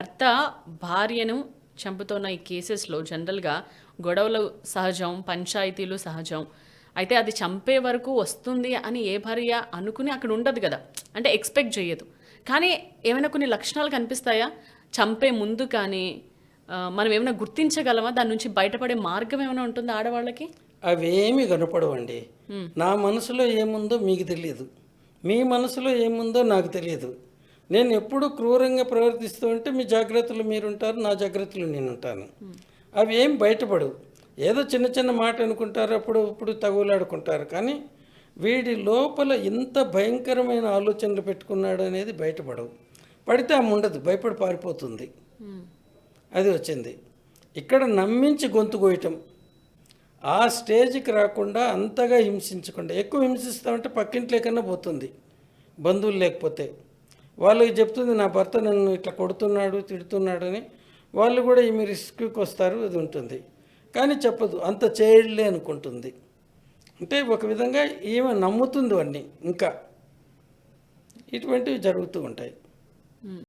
భర్త భార్యను చంపుతున్న ఈ కేసెస్‌లో జనరల్‌గా గొడవలు సహజం, పంచాయతీలు సహజం. అయితే అది చంపే వరకు వస్తుంది అని ఏ భార్య అనుకుని అక్కడ ఉండదు గదా! అంటే ఎక్స్‌పెక్ట్ జేయదు. కానీ ఏమైనా కొన్ని లక్షణాలు కనిపిస్తాయా? చంపే ముందు కానీ మనం ఏమైనా గుర్తించగలమా? దాని నుంచి బయటపడే మార్గం ఏమైనా ఉంటుందా ఆడవాళ్ళకి? అవేమీ కనపడవండి. హ్మ్. నా మనసులో ఏముందో మీకు తెలియదు, మీ మనసులో ఏముందో నాకు తెలియదు. నేను ఎప్పుడు క్రూరంగా ప్రవర్తిస్తూ ఉంటే మీ జాగ్రత్తలు మీరుంటారు, నా జాగ్రత్తలు నేనుంటాను. అవి ఏం బయటపడవు. ఏదో చిన్న చిన్న మాట అనుకుంటారు, అప్పుడు ఇప్పుడు తగులాడుకుంటారు. కానీ వీడి లోపల ఇంత భయంకరమైన ఆలోచనలు పెట్టుకున్నాడు అనేది బయటపడవు. పడితే ఆమె ఉండదు, భయపడి పారిపోతుంది. హ్మ్. అది వచ్చింది. ఇక్కడ నమ్మించి గొంతు కోయటం, ఆ స్టేజ్కి రాకుండా అంతగా హింసించకుండా. ఎక్కువ హింసిస్తామంటే పక్కింట్లో కన్నా పోతుంది, బంధువులు లేకపోతే. వాళ్ళకి చెప్తుంది నా భర్త నన్ను ఇట్లా కొడుతున్నాడు తిడుతున్నాడని. వాళ్ళు కూడా ఈమె రిస్క్కి వస్తారు, అది ఉంటుంది. కానీ చెప్పదు, అంత చేయలే అనుకుంటుంది. అంటే ఒక విధంగా ఈమె నమ్ముతుంది వాడిని. ఇంకా ఇటువంటివి జరుగుతూ ఉంటాయి.